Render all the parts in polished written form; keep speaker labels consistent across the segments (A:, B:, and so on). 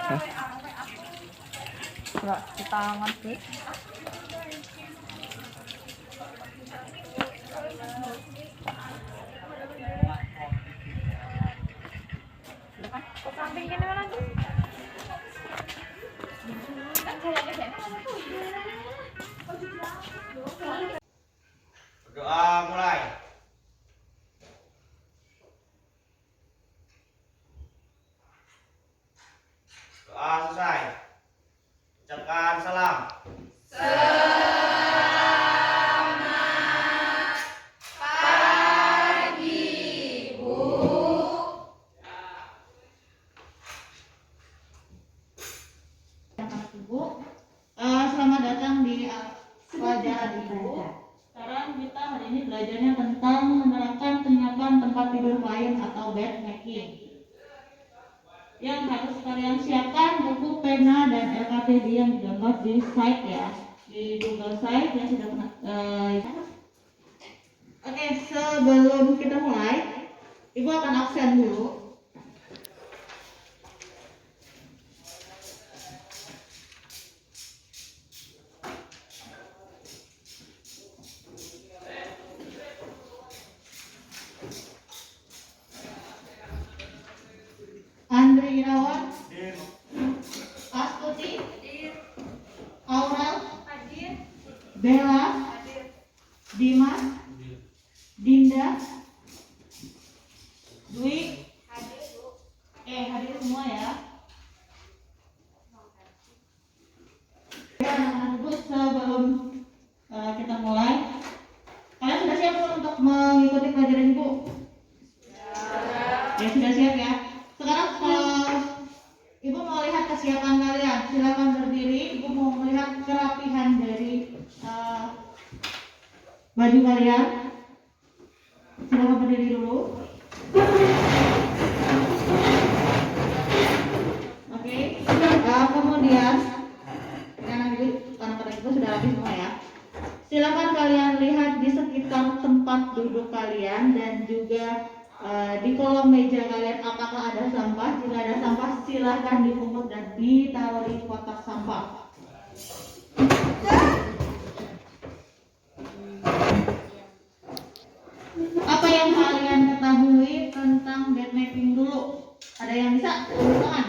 A: Enggak di tangan sih. Samping kene mana tuh?
B: Berdoa mulai. Doa selesai. Ucapkan salam.
C: Selamat datang di pelajaran Ibu. Sekarang kita hari ini belajarnya tentang menerapkan penyiapan tempat tidur klien atau bed making. Yang harus kalian siapkan buku, pena, dan LKPD yang di-download di site ya, di Google Site yang sudah pernah. Oke, sebelum kita mulai, Ibu akan absen dulu. Andri Irawan, Astuti, Aurel, Bella, Dimas, Dinda, Dwi, hadir semua ya. Anak-anak Ibu, sebelum kita mulai, kalian sudah siap belum untuk mengikuti pelajaran Ibu? Ya, sudah siap ya. Sekarang Ibu mau lihat kesiapan kalian, silakan berdiri. Ibu mau melihat kerapihan dari baju kalian. Silakan berdiri dulu. Oke. Kemudian anak-anak Ibu sudah rapi semua ya. Silakan kalian lihat di sekitar tempat duduk kalian dan juga di kolom meja kalian apakah ada sampah. Jika ada sampah silahkan dipungut dan ditaruh di kotak sampah. Apa yang kalian ketahui tentang bed making dulu? Ada yang bisa? Tangan.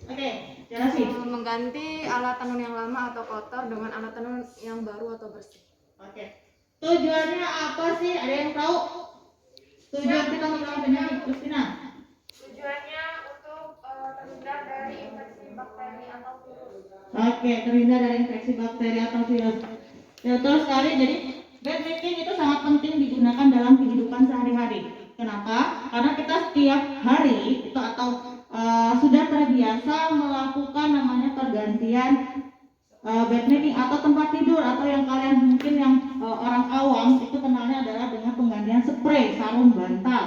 C: Oke, jelasin.
A: Mengganti alat tenun yang lama atau kotor dengan alat tenun yang baru atau bersih.
C: Oke. Tujuannya apa sih? Ada yang tahu? Tujuan kita menggunakan bed making, Kristina?
A: Tujuannya untuk terhindar dari infeksi bakteri atau virus.
C: Oke, terhindar dari infeksi bakteri atau virus. Ya, betul sekali. Jadi bed making itu sangat penting digunakan dalam kehidupan sehari-hari. Kenapa? Karena kita setiap hari itu atau sudah terbiasa melakukan namanya pergantian bed making atau tempat tidur, atau yang kalian mungkin yang orang awam itu kenalnya adalah dengan penggantian spray sarung bantal.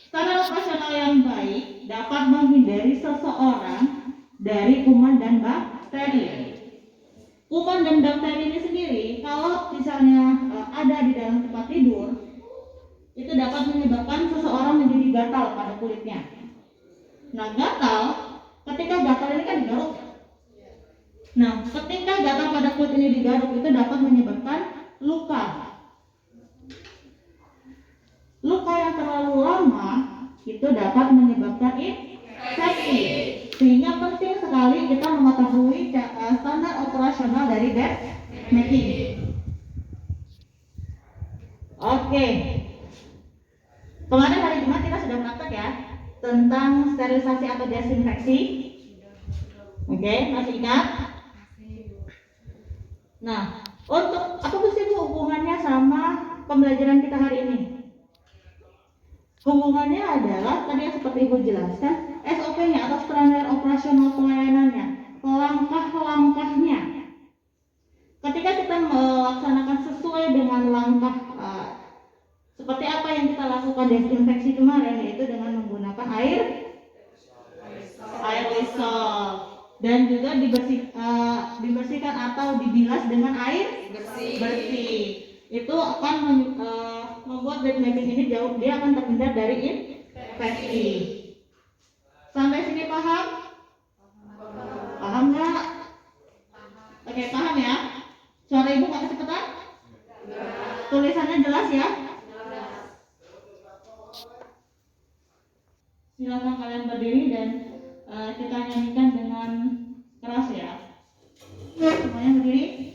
C: Standar operasional yang baik dapat menghindari seseorang dari kuman dan bakteri. Kuman dan bakteri ini sendiri kalau misalnya ada di dalam tempat tidur, itu dapat menyebabkan seseorang menjadi gatal pada kulitnya. Nah, gatal, ketika gatal ini kan digaruk. Nah, ketika gatal pada kulit ini digaruk itu dapat menyebabkan luka. Luka yang terlalu lama itu dapat menyebabkan infeksi. Sehingga penting sekali kita mengetahui standar operasional dari bed making. Oke. Kemarin hari Jumat kita sudah praktek ya tentang sterilisasi atau desinfeksi. Oke, masih ingat? Nah, untuk apa sih Bu hubungannya sama pembelajaran kita hari ini? Hubungannya adalah tadi yang seperti Ibu jelaskan, SOP-nya atau standar operasional pelayanannya, langkah-langkahnya. Ketika kita melaksanakan sesuai dengan langkah seperti apa yang kita lakukan desinfeksi kemarin, yaitu dengan menggunakan air Lysol dan juga dibersihkan atau dibilas dengan air bersih. Itu akan membuat bed making ini dia akan terhindar dari infeksi. Sampai paham? Paham nggak? Oke, paham ya? Suara ibu nggak kecepatan? Tulisannya jelas ya? Silakan kalian berdiri dan kita nyanyikan dengan keras ya. Semuanya berdiri.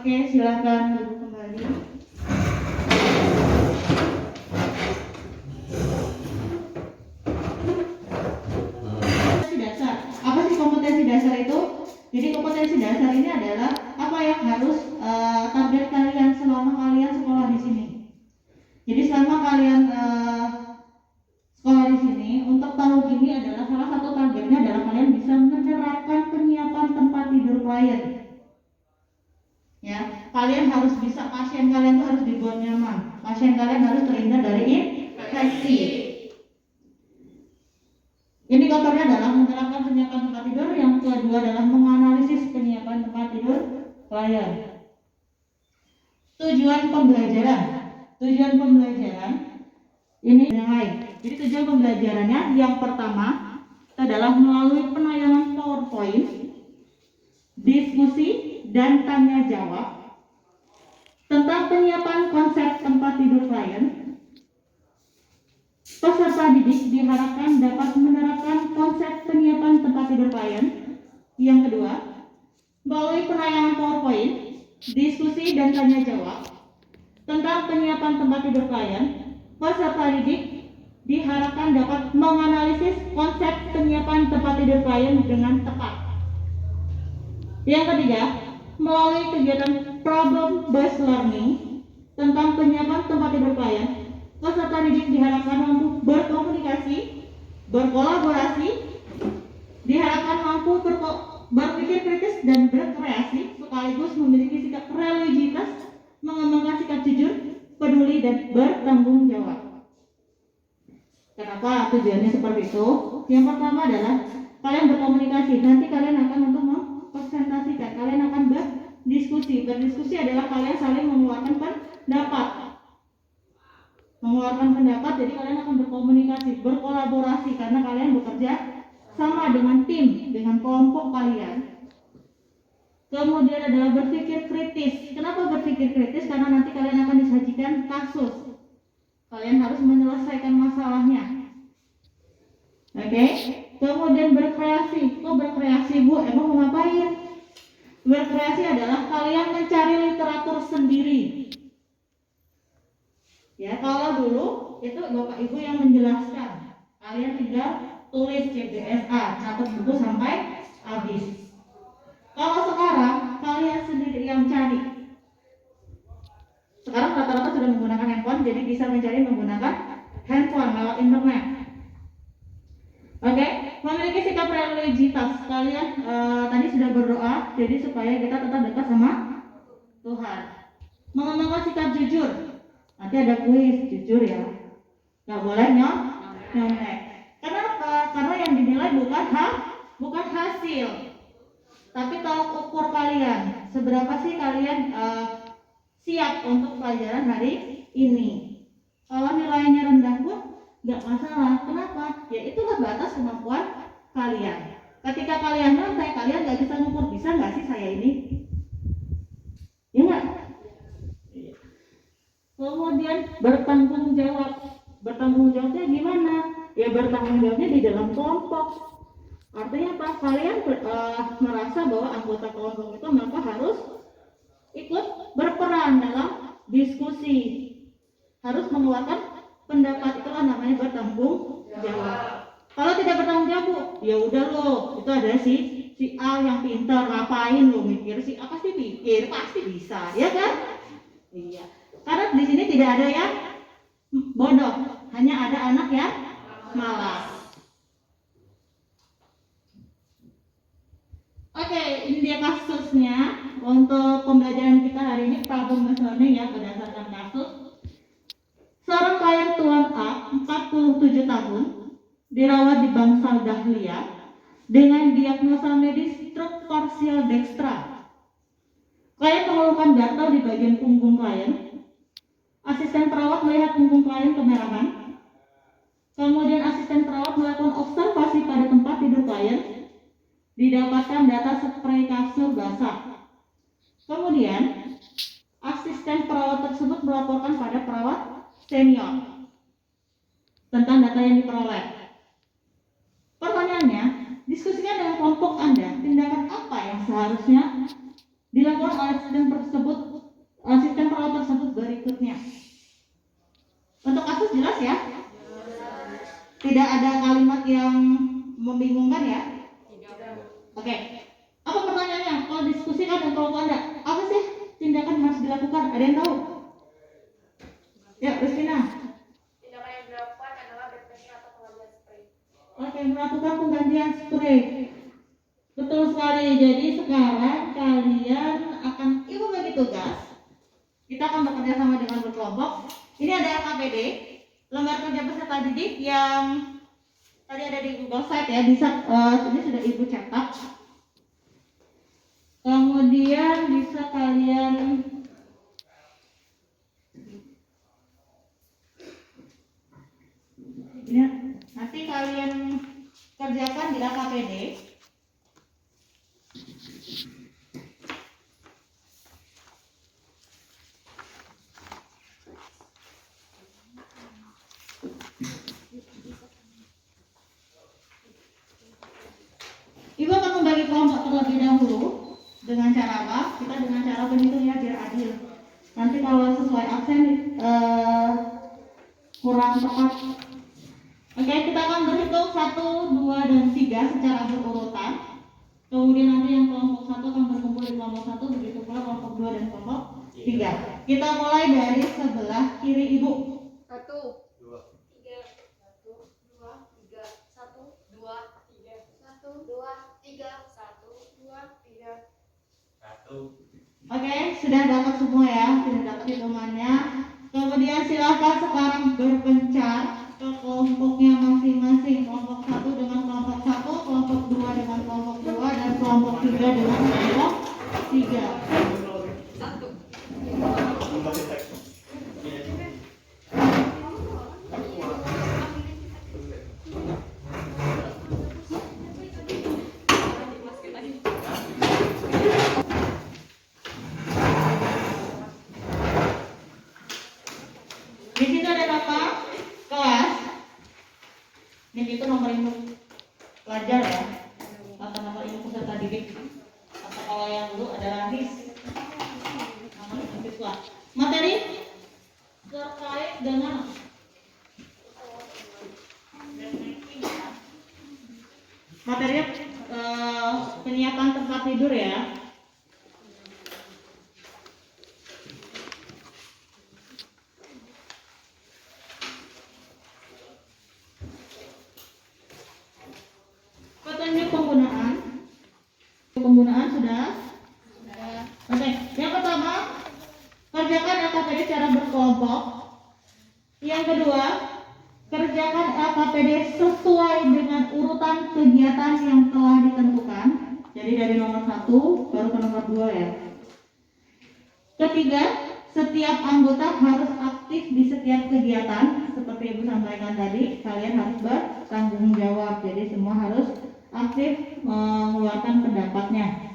C: Oke, silakan duduk kembali. Kompetensi dasar. Apa sih kompetensi dasar itu? Jadi kompetensi dasar ini adalah apa yang harus target kalian selama kalian sekolah di sini. Jadi selama kalian sekolah di sini, untuk tahun ini adalah salah satu targetnya adalah kalian bisa menerapkan penyiapan tempat tidur klien. Ya, kalian harus bisa, pasien kalian tuh harus dibuat nyaman, pasien kalian harus terhindar dari infeksi. Indikatornya adalah menerapkan penyiapan tempat tidur, yang kedua adalah menganalisis penyiapan tempat tidur klien. Tujuan pembelajaran ini yang lain. Jadi tujuan pembelajarannya yang pertama adalah melalui penayangan PowerPoint, diskusi dan tanya jawab tentang penyiapan konsep tempat tidur klien. Peserta didik diharapkan dapat menerapkan konsep penyiapan tempat tidur klien. Yang kedua, melalui penayangan PowerPoint, diskusi dan tanya jawab tentang penyiapan tempat tidur klien, peserta didik diharapkan dapat menganalisis konsep penyiapan tempat tidur klien dengan tepat. Yang ketiga, melalui kegiatan problem based learning tentang penyiapan tempat tidur klien, peserta didik diharapkan mampu berkomunikasi, berkolaborasi, diharapkan mampu berpikir kritis dan berkreasi, sekaligus memiliki sikap religius, mengembangkan sikap jujur, peduli dan bertanggung jawab. Kenapa tujuannya seperti itu? Yang pertama adalah kalian berkomunikasi. Nanti kalian akan untuk mempresentasikan, kalian akan berdiskusi. Berdiskusi adalah kalian saling mengeluarkan pendapat. Jadi kalian akan berkomunikasi, berkolaborasi karena kalian bekerja sama dengan tim, dengan kelompok kalian. Kemudian adalah berpikir kritis. Kenapa berpikir kritis? Karena nanti kalian akan disajikan kasus. Kalian harus menyelesaikan masalahnya. Oke? Kemudian berkreasi. Kok berkreasi, Bu? Emang mau ngapain? Berkreasi adalah kalian mencari literatur sendiri. Ya, kalau dulu itu Bapak Ibu yang menjelaskan. Kalian tinggal tulis CBSA, catat buku sampai habis. Kalau sekarang kalian sendiri yang cari. Sekarang rata-rata sudah menggunakan handphone, jadi bisa mencari menggunakan handphone lewat internet. Oke, memiliki sikap religiusitas. Kalian tadi sudah berdoa, jadi supaya kita tetap dekat sama Tuhan. Mengembangkan sikap jujur. Nanti ada kuis jujur ya. Nggak boleh nyontek. Kenapa? Karena yang dinilai bukan hasil, tapi tolak ukur kalian. Seberapa sih kalian siap untuk pelajaran hari ini? Kalau nilainya rendah pun nggak masalah. Kenapa? Ya itulah batas kemampuan kalian. Ketika kalian nyontek, kalian nggak bisa ngukur, bisa nggak sih saya ini? Ya nggak? Kemudian bertanggung jawab. Bertanggung jawabnya gimana? Ya bertanggung jawabnya di dalam kelompok. Artinya apa? Kalian merasa bahwa anggota kelompok itu maka harus ikut berperan dalam diskusi, harus mengeluarkan pendapat, itulah namanya bertanggung jawab. Kalau tidak bertanggung jawab, ya udah loh, itu ada si A yang pintar, ngapain lo mikir, si A pasti pikir, pasti bisa, ya kan? Iya. Karena di sini tidak ada yang bodoh, hanya ada anak yang malas. Oke, ini dia kasusnya untuk pembelajaran kita hari ini, problem solving ya berdasarkan kasus. Seorang klien Tuan A, 47 tahun, dirawat di Bangsal Dahlia dengan diagnosa medis stroke parsial dextra. Klien mengeluhkan gatal di bagian punggung klien. Asisten perawat melihat punggung klien kemerahan. Kemudian asisten perawat melakukan observasi pada tempat tidur klien. Didapatkan data spray kasur basah. Kemudian asisten perawat tersebut melaporkan pada perawat senior tentang data yang diperoleh. Pertanyaannya, diskusikan dengan kelompok Anda tindakan apa yang seharusnya dilakukan oleh asisten perawat tersebut berikutnya. Untuk kasus jelas ya? Tidak ada kalimat yang membingungkan ya? Oke. Apa pertanyaannya? Kalau diskusikan dengan kelompok Anda, apa sih tindakan yang harus dilakukan? Ada yang tahu? Ya, Christina.
A: Tindakan yang dilakukan adalah berpesnya atau penggantian spray.
C: Oke, melakukan penggantian spray. Betul sekali. Jadi sekarang kalian akan bagi tugas. Kita akan bekerja sama dengan berkelompok. Ini ada LKPD, lembar kerja peserta didik yang tadi ada di Google Site ya. Bisa ini sudah Ibu cetak. Kemudian bisa kalian ya, nanti kalian kerjakan di LKPD. Ibu akan membagi kelompok terlebih dahulu dengan cara apa? Kita dengan cara berhitung ya biar adil. Nanti kalau sesuai absen kurang tepat. Oke, kita akan berhitung 1, 2, dan 3 secara berurutan. Kemudian nanti yang kelompok 1 akan berkumpul di kelompok 1, begitu pula kelompok 2 dan kelompok 3. Kita mulai dari sebelah kiri Ibu.
A: 1, 2, 3, 1, 2, 3, 1, 2, 3, 1, 2, 3, 1, 2, 3.
B: 1.
C: Oke, sudah dapat semua ya, sudah dapat hitungannya. Kemudian silakan sekarang berpencar ke kelompoknya masing-masing. Kelompok 1 dengan kelompok 1, kelompok 2 dengan kelompok 2, dan kelompok 3 dengan kelompok 3.
A: 1.
C: Di situ ada nama kelas. Ini itu nomor induk pelajar ya, atau nomor induk peserta didik. Atau kalau yang dulu adalah NIS, nomor induk siswa. Materi terkait dengan materi penyiapan tempat tidur ya. Petunjuk penggunaan sudah. Oke, yang pertama kerjakan LKPD secara berkelompok. Yang kedua, kerjakan LKPD sesuai dengan urutan kegiatan yang telah ditentukan. Jadi dari nomor 1 baru ke nomor 2 ya. Ketiga, setiap anggota harus aktif di setiap kegiatan. Seperti Ibu sampaikan tadi, kalian harus bertanggung jawab. Jadi semua harus aktif mengeluarkan pendapatnya.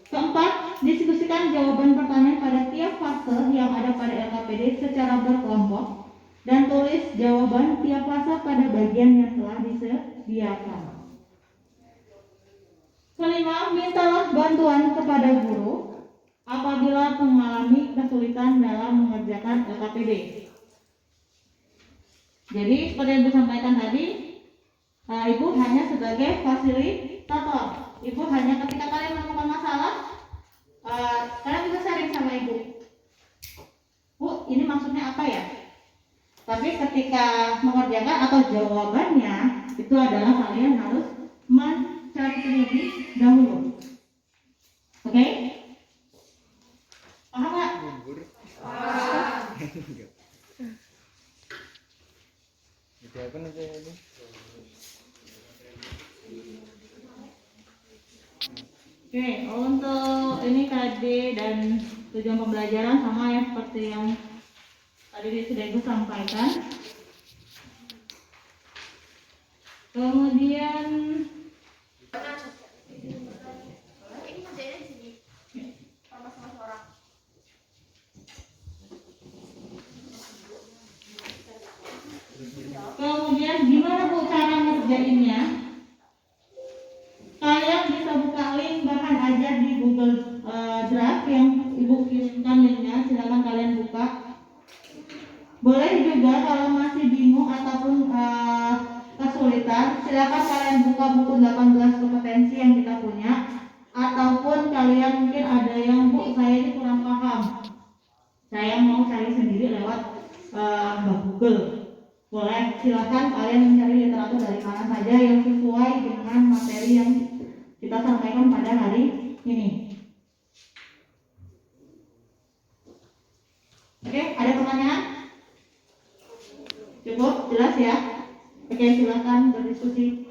C: Keempat, diskusikan jawaban pertanyaan pada tiap fase yang ada pada LKPD secara berkelompok dan tulis jawaban tiap fase pada bagian yang telah disediakan. Kelima, mintalah bantuan kepada guru apabila mengalami kesulitan dalam mengerjakan LKPD. Jadi seperti yang Ibu sampaikan tadi, Ibu hanya sebagai fasilitator. Ibu hanya ketika kalian menemukan masalah, kalian bisa sharing sama Ibu. Bu, ini maksudnya apa ya? Tapi ketika mengerjakan atau jawabannya itu adalah kalian harus mencari terlebih dahulu. Oke? Paham nggak?
D: Itu apa nanti ini?
C: Oke, untuk ini KD dan tujuan pembelajaran sama ya seperti yang tadi sudah Ibu sampaikan. Kemudian
A: Ini kerjanya di sini. Sama-sama orang.
C: Kemudian gimana Bu cara ngerjainnya? Kalian bisa buka link bahkan aja di Google Drive yang Ibu kirimkan linknya, silakan kalian buka. Boleh juga kalau masih bingung ataupun kesulitan, silakan kalian buka buku 18 kompetensi yang kita punya, ataupun kalian mungkin ada yang Bu saya ini kurang paham, saya mau cari sendiri lewat Google. Boleh, silakan kalian mencari literatur dari mana saja yang sesuai dengan materi yang kita sampaikan pada hari ini. Oke, ada pertanyaan? Cukup, jelas ya? Oke, silakan berdiskusi.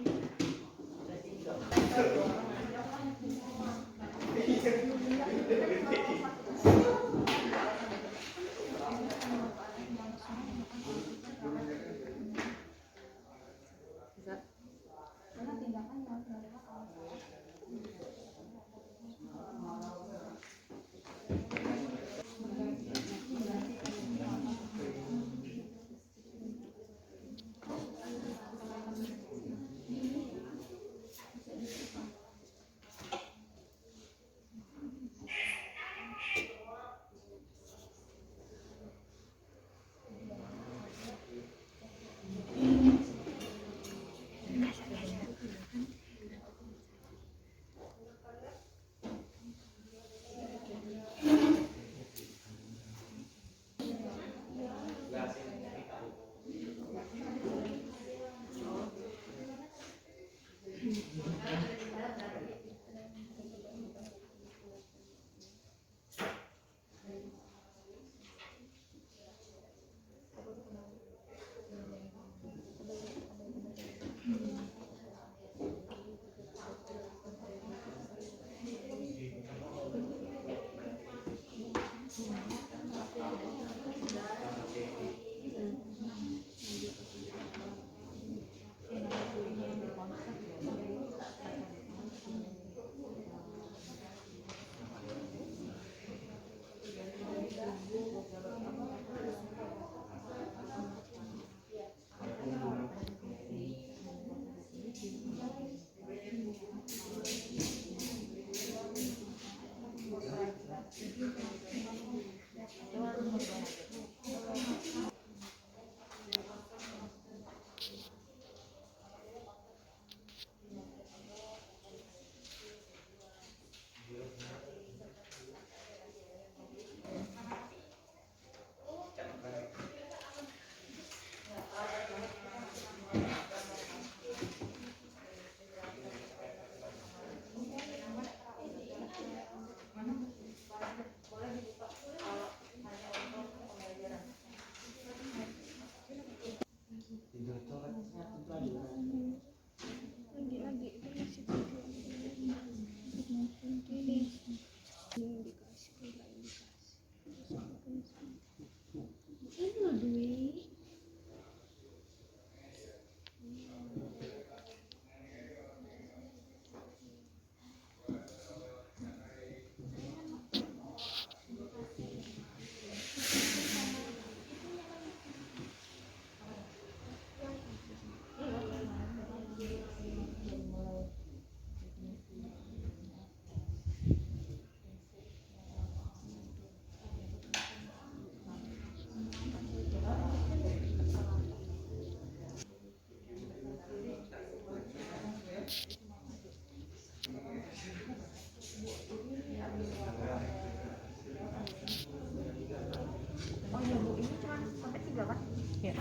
A: berapa?
C: Ya.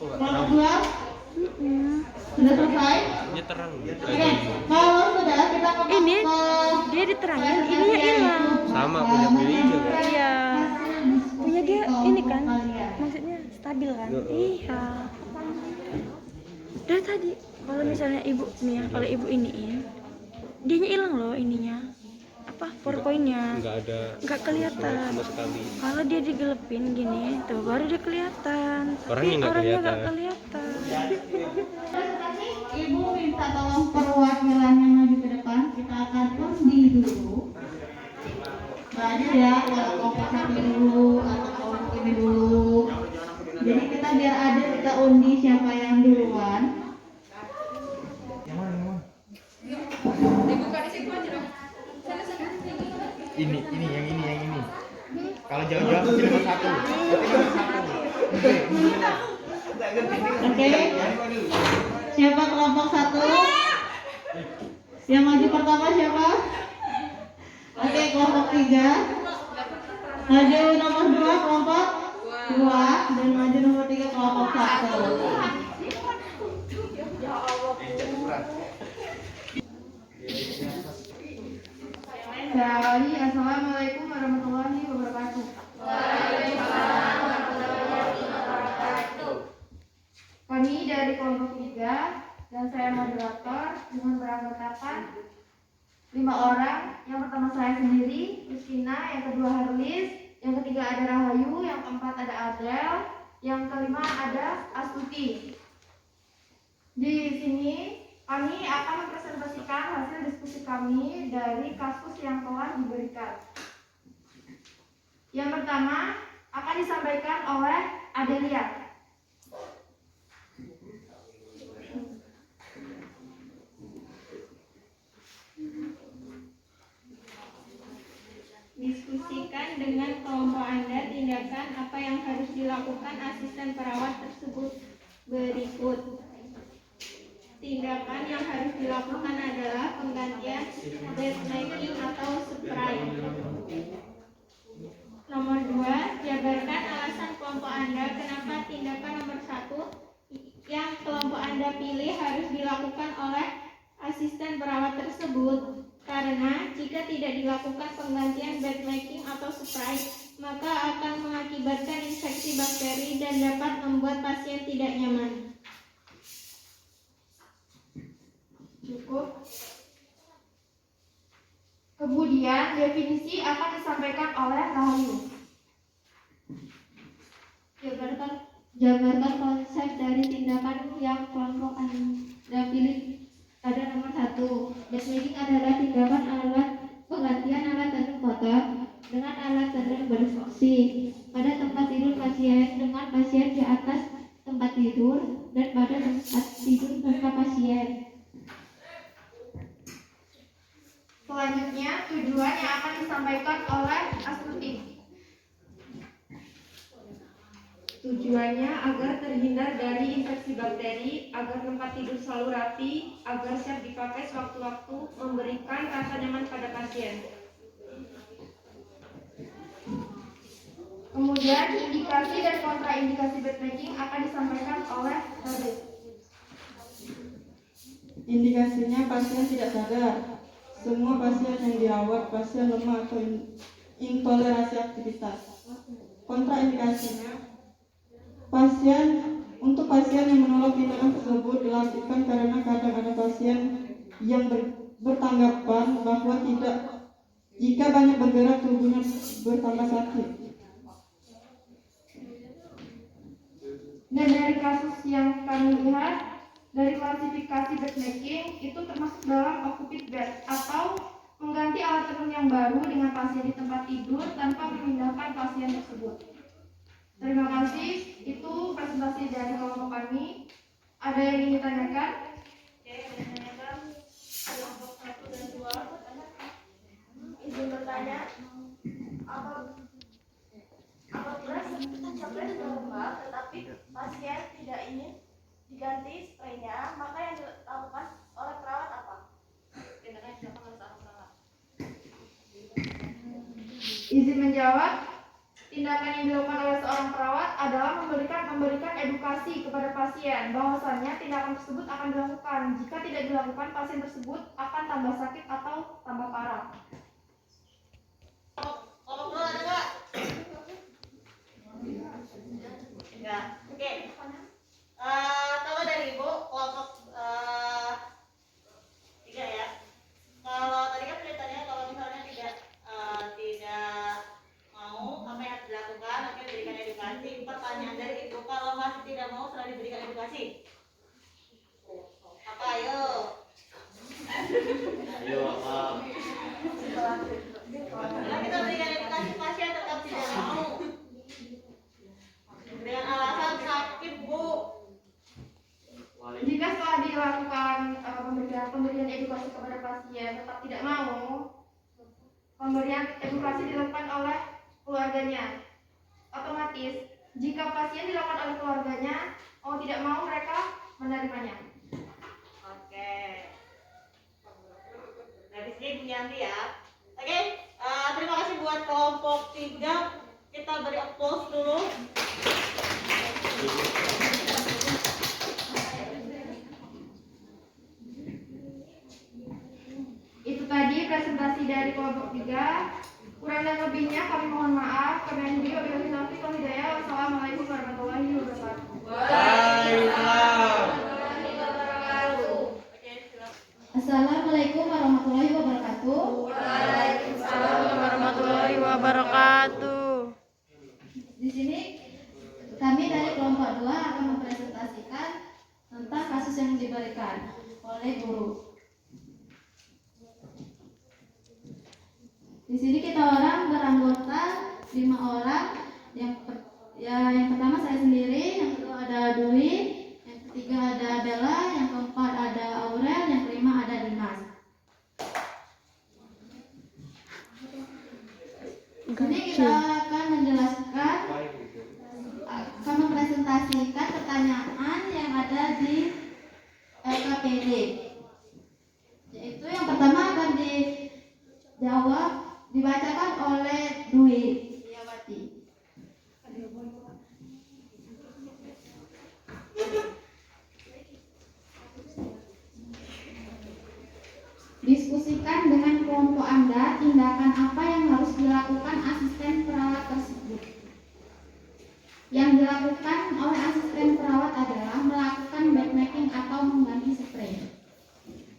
C: Kelompok 2 sudah selesai?
D: Ini terang.
C: Oke, kalau sudah kita ke
A: Ini dia diterangin, ininya hilang.
D: Sama punya pilih juga.
A: Iya. Punya dia ini kan, maksudnya stabil kan? Iya. Dari tadi, kalau misalnya ibu nih ya, kalau ibu iniin, dianya hilang loh ininya. Apa? PowerPoint-nya. Nggak kelihatan.
D: Sama sekali.
A: Kalau dia digelepin gini, tuh baru dia kelihatan.
D: Orangnya nggak
A: orangnya
D: kelihatan.
A: nggak kelihatan.
C: Ibu minta tolong perwakilannya maju ke depan. Kita akan undi dulu. Maju ya, kalau kelompok satu dulu atau kelompok ini dulu. Jadi kita biar ada kita undi siapa yang duluan.
D: Yang mana?
A: Dibuka di situ aja dong.
B: Ini, yang ini. Kalau jauh-jauh kecil nomor 1.
C: Oke. Siapa kelompok 1? Yang maju pertama siapa? Oke, kelompok 3. Maju nomor 2 kelompok 2 dan maju nomor 3 kelompok 1. Assalamualaikum warahmatullahi wabarakatuh. Kami dari kelompok 3 dan saya moderator dengan beranggotakan 5 orang. Yang pertama saya sendiri, Christina, yang kedua Herlis, yang ketiga ada Rahayu, yang keempat ada Adel, yang kelima ada Astuti. Di sini kami akan mempresentasikan hasil diskusi kami dari kasus yang telah diberikan. Yang pertama akan disampaikan oleh Adelia. Diskusikan dengan kelompok Anda tindakan apa yang harus dilakukan asisten perawat tersebut berikut. Tindakan yang harus dilakukan adalah penggantian bed making atau spray. Nomor 2, jabarkan alasan kelompok Anda kenapa tindakan nomor 1 yang kelompok Anda pilih harus dilakukan oleh asisten perawat tersebut. Karena jika tidak dilakukan penggantian bed making atau spray, maka akan mengakibatkan infeksi bakteri dan dapat membuat pasien tidak nyaman. Cukup. Kemudian definisi akan disampaikan oleh Rahayu. Jabarkan konsep dari tindakan yang kelompok Anda pilih. Ada nomor 1, bed making adalah tindakan alat penggantian alat tenun kotor dengan alat tenun bersih pada tempat tidur pasien dengan pasien di atas tempat tidur dan pada tempat tidur tanpa pasien. Selanjutnya, tujuan yang akan disampaikan oleh Astuti. Tujuannya agar terhindar dari infeksi bakteri, agar tempat tidur selalu rapi, agar siap dipakai sewaktu-waktu, memberikan rasa nyaman pada pasien. Kemudian, indikasi dan kontraindikasi bed making akan disampaikan oleh Radit.
E: Indikasinya pasien tidak sadar. Semua pasien yang dirawat pasien lemah atau intoleransi aktivitas. Kontraindikasinya, untuk pasien yang menolak tindakan tersebut dilakukan karena kadang ada pasien yang bertanggapan bahwa jika banyak bergerak tubuhnya bertambah sakit. Dan dari kasus yang kami lihat, dari klasifikasi bed making itu termasuk dalam occupied bed atau mengganti alat tenun yang baru dengan pasien di tempat tidur tanpa memindahkan pasien tersebut. Terima kasih, itu presentasi dari kelompok kami. Ada yang ingin ditanyakan?
A: Kelompok 1 dan 2 izin bertanya, apabila sampai sudah lembab tetapi pasien tidak ingin diganti spraynya, maka yang dilakukan oleh perawat apa? Tindakan yang dilakukan oleh seorang perawat.
E: Izin menjawab. Tindakan yang dilakukan oleh seorang perawat adalah memberikan edukasi kepada pasien bahwasannya tindakan tersebut akan dilakukan. Jika tidak dilakukan, pasien tersebut akan tambah sakit atau tambah parah.
C: Kelompok dua ada nggak? Enggak. Oke. Coba dari ibu kelompok 3 ya. Kalau tadi kan ceritanya kalau misalnya tidak mau apa yang harus dilakukan, akan diberikan edukasi. Pertanyaan dari ibu, kalau masih tidak mau setelah diberikan edukasi, apa ayo?
D: Ayo apa?
C: Setelah kita berikan edukasi, pasien tetap tidak mau dengan alasan sakit, Bu.
E: Jika setelah dilakukan pemberian edukasi kepada pasien tetap tidak mau, pemberian edukasi dilakukan oleh keluarganya. Otomatis, jika pasien dilakukan oleh keluarganya, mau tidak mau mereka menerimanya.
C: Oke. Dari sini Bu Yanti ya. Oke, terima kasih buat kelompok 3. Kita beri applause dulu.
E: Itu tadi presentasi dari kelompok 3. Kurang dan lebihnya kami mohon maaf. Kami akhiri wabillahi taufiq wal hidayah. Wassalamualaikum warahmatullahi wabarakatuh.
A: Assalamualaikum warahmatullahi wabarakatuh.
F: Waalaikumsalam warahmatullahi wabarakatuh.
A: Di sini kami dari kelompok 2 akan mempresentasikan tentang kasus yang diberikan oleh guru. Di sini kita orang beranggota 5 orang. Yang pertama saya sendiri, yang kedua ada Dwi, yang ketiga ada Bella, yang keempat ada Aurel, yang kelima ada Dimas. Ini kita akan menjelaskan, akan mempresentasikan pertanyaan yang ada di LKPD. Yaitu yang pertama akan dibacakan oleh Dwi Diawati. Diskusikan dengan kelompok Anda tindakan apa yang harus dilakukan asisten perawat tersebut. Yang dilakukan oleh asisten perawat adalah melakukan backmaking atau mengganti spray.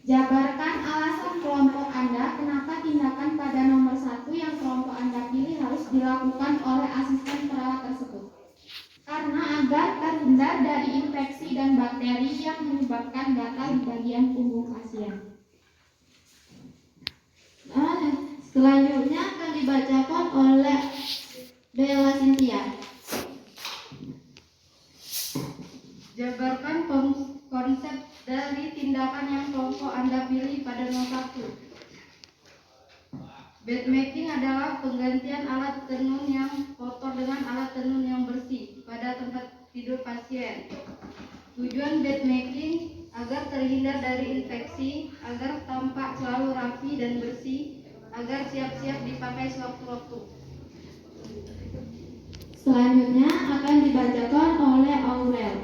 A: Jabarkan alasan kelompok Anda kenapa tindakan pada nomor 1 yang kelompok Anda pilih harus dilakukan oleh asisten perawat tersebut. Karena agar terhindar dari infeksi dan bakteri yang menyebabkan gatal di bagian punggung pasien. Selanjutnya akan dibacakan oleh Bella Cynthia. Jabarkan konsep dari tindakan yang kelompok Anda pilih pada nomor 1. Bedmaking adalah penggantian alat tenun yang kotor dengan alat tenun yang bersih pada tempat tidur pasien. Tujuan bedmaking agar terhindar dari infeksi, agar tampak selalu rapi dan bersih, agar siap-siap dipakai sewaktu-waktu. Selanjutnya akan dibacakan oleh Aurel.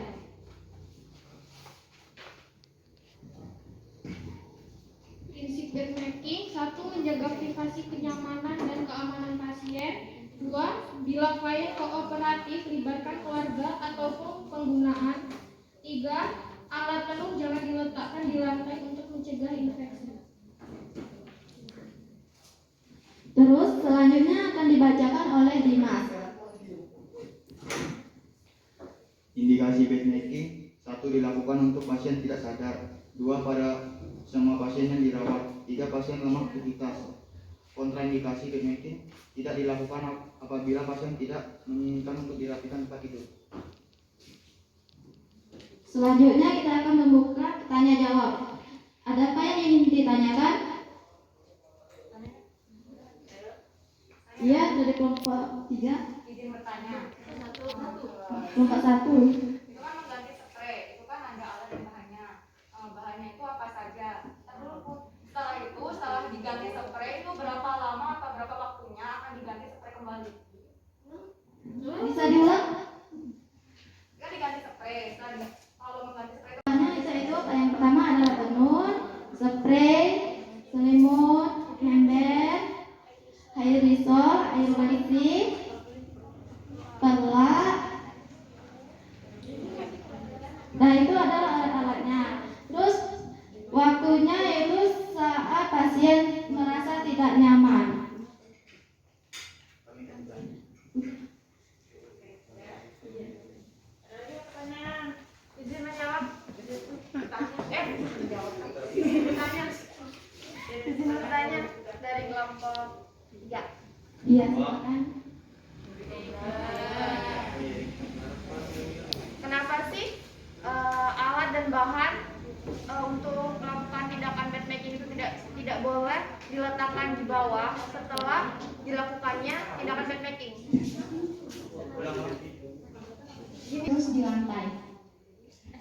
E: Prinsip bedmaking: 1. Menjaga privasi, kenyamanan, dan keamanan pasien. 2. Bila klien kooperatif, libatkan keluarga ataupun penggunaan. 3. Alat tenun jangan diletakkan di lantai untuk mencegah infeksi.
A: Terus selanjutnya akan dibacakan oleh Dimas.
B: Indikasi bedmaking: 1. Dilakukan untuk pasien tidak sadar. 2. Pada semua pasien yang dirawat. 3. Pasien lemah aktivitas. Kontraindikasi bedmaking: tidak dilakukan apabila pasien tidak menginginkan untuk dirapikan tempat tidur.
A: Selanjutnya kita akan membuka tanya jawab. Adakah yang ingin ditanyakan? Iya, dari kelompok 3.
F: Izin bertanya.
A: Kelompok 1.
F: Itu kan mengganti spray, itu kan ada alat dan bahannya. Bahannya itu apa saja? Setelah diganti spray itu berapa lama atau berapa waktunya akan diganti spray
A: air risol, air mendidih, pelak. Nah, itu adalah alat-alatnya. Terus waktunya yaitu saat pasien merasa tidak nyaman.
E: Izin menjawab. Izin bertanya dari kelompok 3.
A: Iya, silakan.
E: Kenapa sih alat dan bahan untuk melakukan tindakan bed making itu tidak boleh diletakkan di bawah setelah dilakukannya tindakan bed making?
A: Terus di lantai.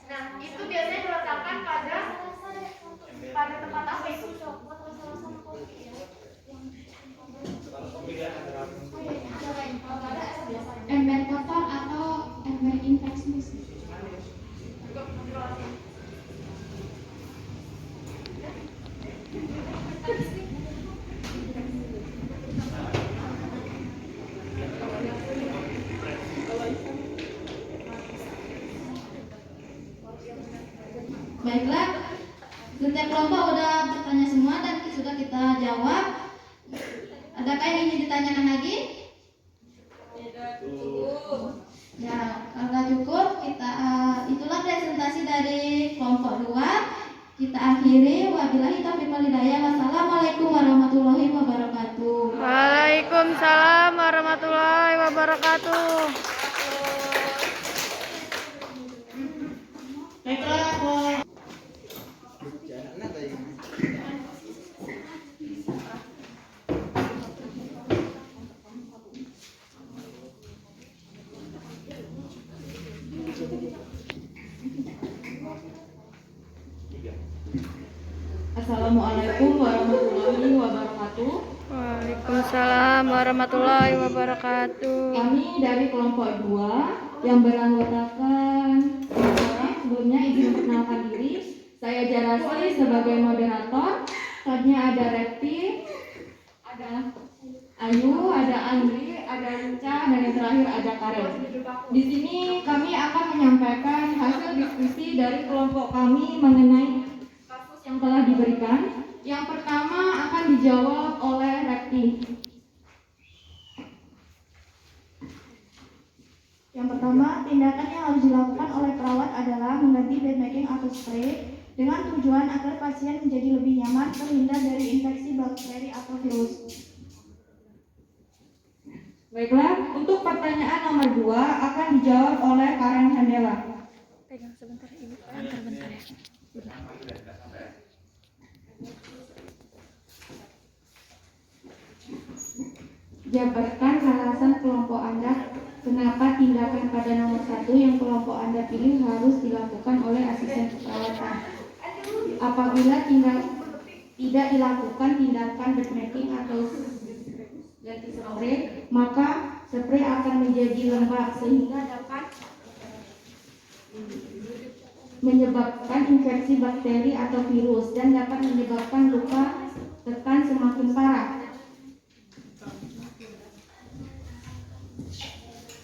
E: Nah, itu biasanya diletakkan pada tempat apa itu?
A: Ember kotor atau ember infeksius. Baiklah, setiap kelompok udah bertanya semua dan sudah kita jawab. Adakah yang ingin ditanyakan lagi? Ya, kalau cukup kita itulah presentasi dari kelompok 2. Kita akhiri. Wabillahi taufiq wal hidayah. Wassalamualaikum warahmatullahi wabarakatuh.
G: Waalaikumsalam warahmatullahi wabarakatuh.
C: Baiklah, Assalamualaikum warahmatullahi wabarakatuh.
G: Waalaikumsalam warahmatullahi wabarakatuh.
A: Kami dari kelompok 2 yang beranggotakan sebelumnya izin memperkenalkan diri. Saya Jarasi sebagai moderator. Selanjutnya ada Repti, ada Ayu, ada Andri, ada Luca, dan yang terakhir ada Karen. Di sini kami akan menyampaikan hasil diskusi dari kelompok kami mengenai kasus yang telah diberikan. Yang pertama akan dijawab oleh Repti. Yang pertama, tindakan yang harus dilakukan oleh perawat adalah mengganti bed making atau spray dengan tujuan agar pasien menjadi lebih nyaman terhindar dari infeksi bakteri atau virus. Baiklah, untuk pertanyaan nomor 2 akan dijawab oleh Karen Handela.
G: Pegang sebentar, Ibu. Antar bentar ya.
A: Jabarkan alasan kelompok Anda kenapa tindakan pada nomor 1 yang kelompok Anda pilih harus dilakukan oleh asisten keperawatan. Apabila tidak dilakukan tindakan bed making atau ganti spray, maka spray akan menjadi lembab sehingga dapat menyebabkan infeksi bakteri atau virus dan dapat menyebabkan luka tekan semakin parah.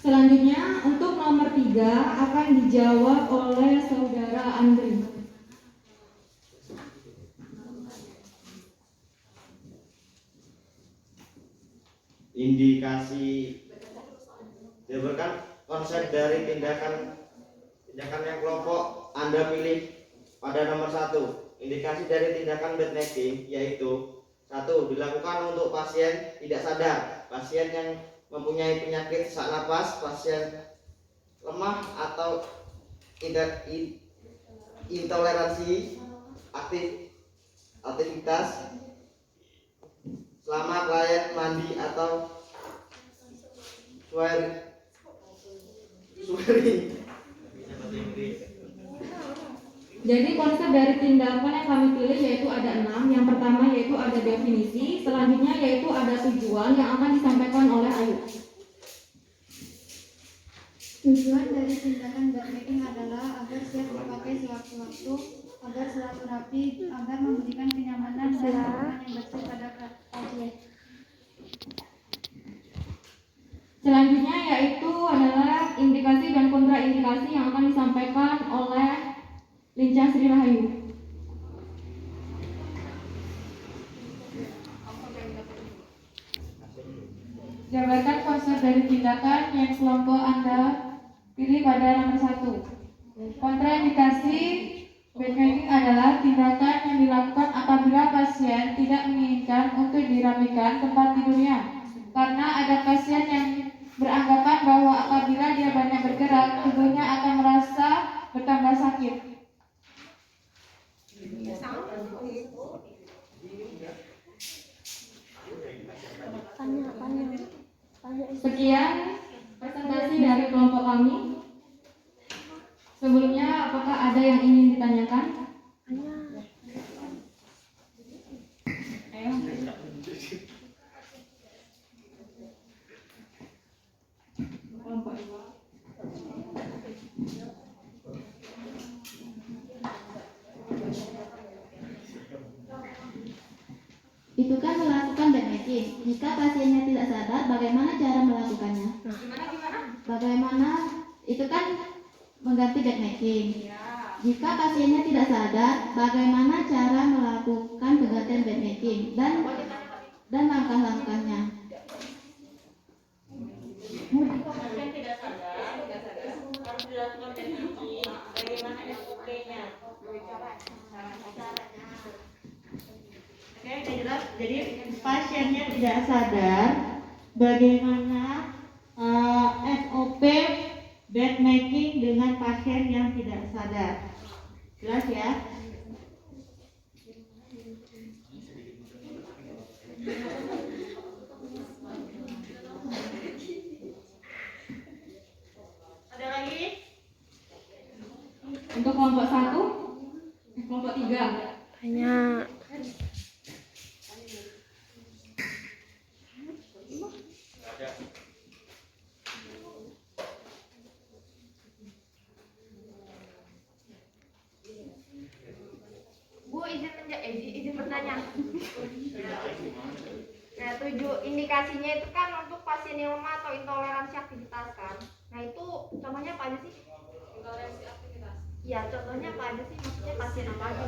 A: Selanjutnya untuk nomor 3 akan dijawab oleh saudara Andri.
H: Indikasi jabarkan konsep dari tindakan yang kelompok Anda pilih pada nomor 1. Indikasi dari tindakan bed making yaitu 1. Dilakukan untuk pasien tidak sadar, pasien yang mempunyai penyakit sesak napas, pasien lemah atau intoleransi aktivitas selama klien mandi atau swearing.
A: Jadi konsep dari tindakan yang kami pilih yaitu ada 6. Yang pertama yaitu ada definisi, selanjutnya yaitu ada tujuan yang akan disampaikan oleh Ayu. Tujuan dari tindakan bed making adalah agar siap dipakai sewaktu-waktu, agar selalu rapi, agar memberikan kenyamanan dan lingkungan yang bersih pada pasien.
E: Selanjutnya yaitu adalah indikasi dan kontraindikasi yang akan disampaikan oleh Lincah Sri Rahayu. Jabarkan konsep dari tindakan yang kelompok Anda pilih pada nomor 1. Kontraindikasi bedmaking adalah tindakan yang dilakukan apabila pasien tidak menginginkan untuk dirapikan tempat tidurnya karena ada pasien yang beranggapan bahwa apabila dia banyak bergerak, tubuhnya akan merasa bertambah sakit. Sekian presentasi dari kelompok kami. Sebelumnya, apakah ada yang ingin ditanyakan? Ayo. Kelompok 2.
A: Itu kan melakukan bedmaking. Jika pasiennya tidak sadar, bagaimana cara melakukannya? Bagaimana? Itu kan mengganti bedmaking. Jika pasiennya tidak sadar, bagaimana cara melakukan penggantian bedmaking dan langkah-langkahnya?
C: Pasien tidak sadar, harus dilakukan bedmaking. Bagaimana SOP-nya? Oke, udah jelas. Jadi pasiennya tidak sadar, bagaimana SOP bedmaking dengan pasien yang tidak sadar. Jelas ya? Ada lagi?
E: Untuk kelompok 1, kelompok 3.
G: Banyak.
F: Bu, izin bertanya. Nah, 7 indikasinya itu kan untuk pasien yang lemah atau intoleransi aktivitas kan. Nah, itu contohnya apa aja sih? Intoleransi aktivitas. Iya, contohnya apa aja sih? Maksudnya pasien apa aja?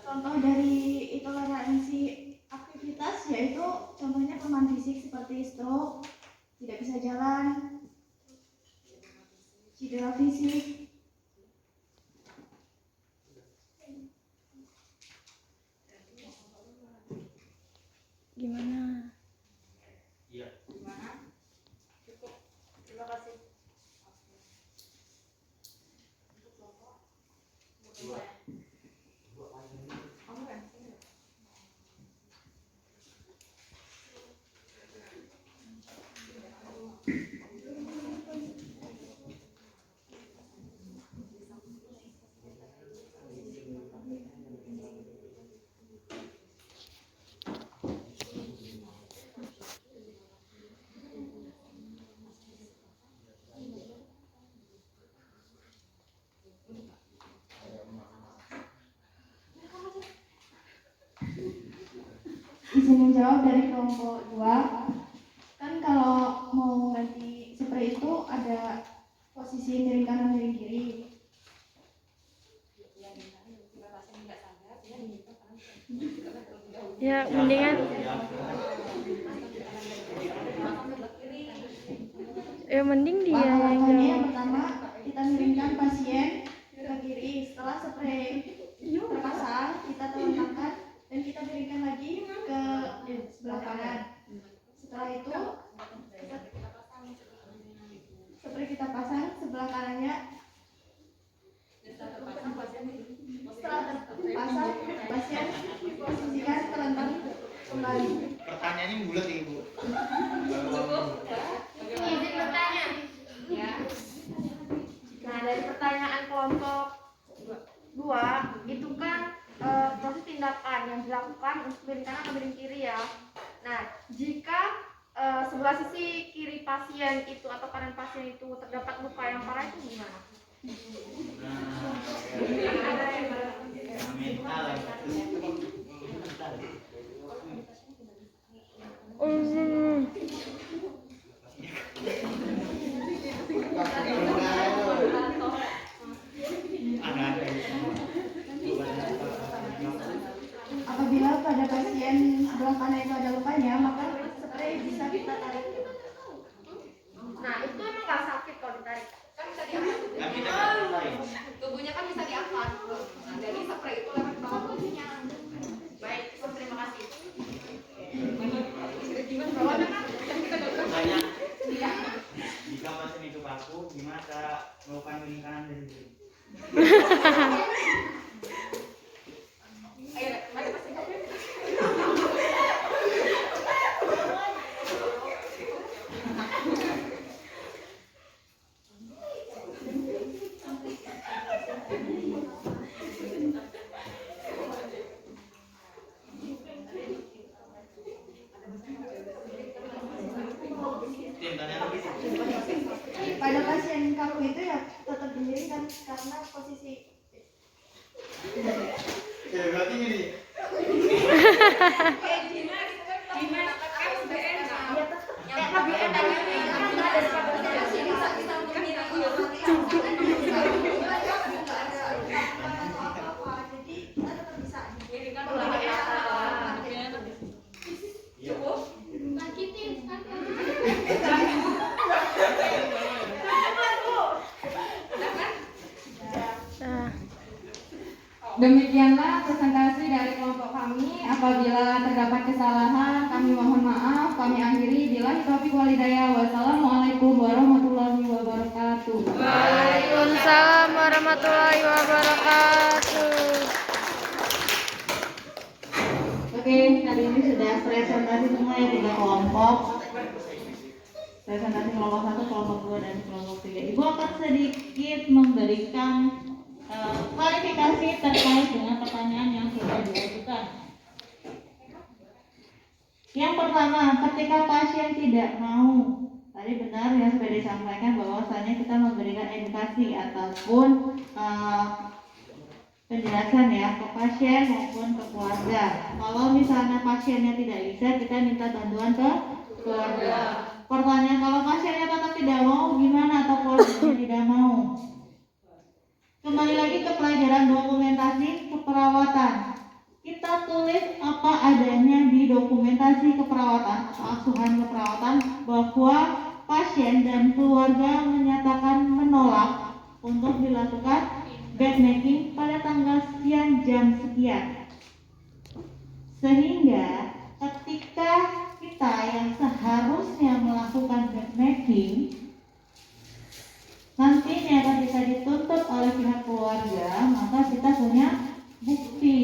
E: Contoh dari intoleransi aktivitas yaitu contohnya kelemahan fisik seperti stroke, tidak bisa jalan, cedera fisik.
G: Gimana?
F: Cukup. Terima kasih.
E: Izin menjawab dari kelompok 2. Kan kalau mau ganti spray itu ada posisi miring kanan miring kiri.
G: Ya, mendingan mending dia yang
E: Langkah-langkahnya yang
G: jawab.
E: pertama kita miringkan pasien ke kiri. Setelah spray terpasang, kita telentangkan dan kita miringkan lagi ke sebelah kanan. Setelah itu spray kita pasang sebelah kanannya. Setelah terpasang, pasien diposisikan terlentang kembali.
B: Pertanyaannya bulat ya, Bu.
F: Izin bertanya. Ya. Nah, dari pertanyaan kelompok 2 itu kan proses tindakan yang dilakukan untuk miring kanan atau miring kiri ya. Nah, jika sebelah sisi kiri pasien itu atau kanan pasien itu terdapat luka yang parah itu gimana?
E: Apabila pada pasien sebelah kanan itu ada lukanya, maka spray bisa kita tarik.
F: Nah, itu emang nggak sakit kalau ditarik. Kan bisa diangkat. Tubuhnya kan bisa diangkat. Nah, jadi spray itu lewat bawah tubuhnya. Baik, terima kasih.
D: Banyak. Jika pasien itu kaku, gimana cara melakukan miring kanan dan kiri?
F: Ayo, mari pasien.
E: Pada pasien kaku itu ya tetap dimiringkan karena posisi
B: Ya berarti gini.
A: Demikianlah presentasi dari kelompok kami. Apabila terdapat kesalahan, kami mohon maaf. Kami akhiri. Billahi taufiq wal hidayah. Wassalamualaikum warahmatullahi wabarakatuh.
G: Waalaikumsalam warahmatullahi wabarakatuh.
C: Oke, hari ini sudah presentasi semua ya 3 kelompok. Presentasi kelompok 1, kelompok 2, dan kelompok 3. Ibu akan sedikit memberikan klarifikasi terkait dengan pertanyaan yang sudah diajukan. Yang pertama, ketika pasien tidak mau, tadi benar yang sudah disampaikan bahwasanya kita memberikan edukasi ataupun penjelasan ya ke pasien maupun ke keluarga. Kalau misalnya pasiennya tidak bisa, kita minta bantuan ke keluarga. Pertanyaan, kalau pasiennya tetap tidak mau, gimana atau keluarganya tidak mau? Kembali lagi ke pelajaran dokumentasi keperawatan. Kita tulis apa adanya di dokumentasi keperawatan, asuhan keperawatan, bahwa pasien dan keluarga menyatakan menolak untuk dilakukan bed making pada tanggal sekian jam sekian. Sehingga ketika kita yang seharusnya melakukan bed making nantinya ketika dituntut oleh pihak keluarga, maka kita punya bukti.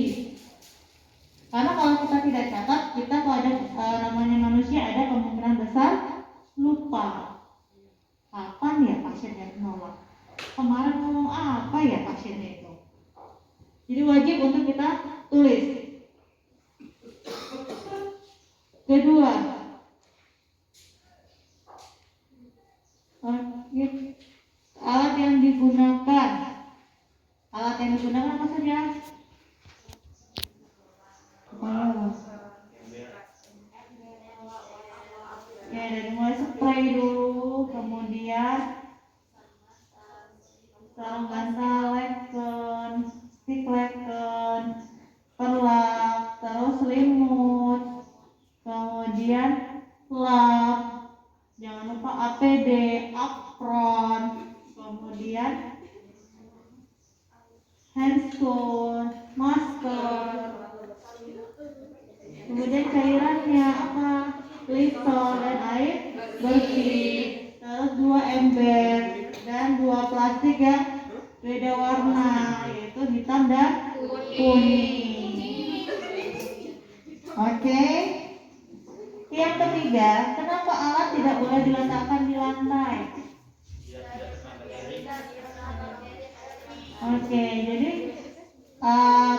C: Karena kalau kita tidak catat, kita kalau ada namanya manusia ada kemungkinan besar lupa. Kapan ya pasiennya menolak? Kemarin ngomong apa ya pasiennya itu? Jadi wajib untuk kita tulis. Kedua, alat yang digunakan. Alat yang digunakan apa saja? Ya, dari mulai spray dulu, kemudian sarung bantal, leken, stick leken, perlak, terus selimut, kemudian lap, jangan lupa APD, apron, kemudian handphone, masker, kemudian cairannya apa? Lysol dan air bersih, terus 2 ember dan 2 plastik yang beda warna, yaitu hitam dan kuning. Oke. Yang ketiga, kenapa alat tidak boleh diletakkan di lantai? Oke, jadi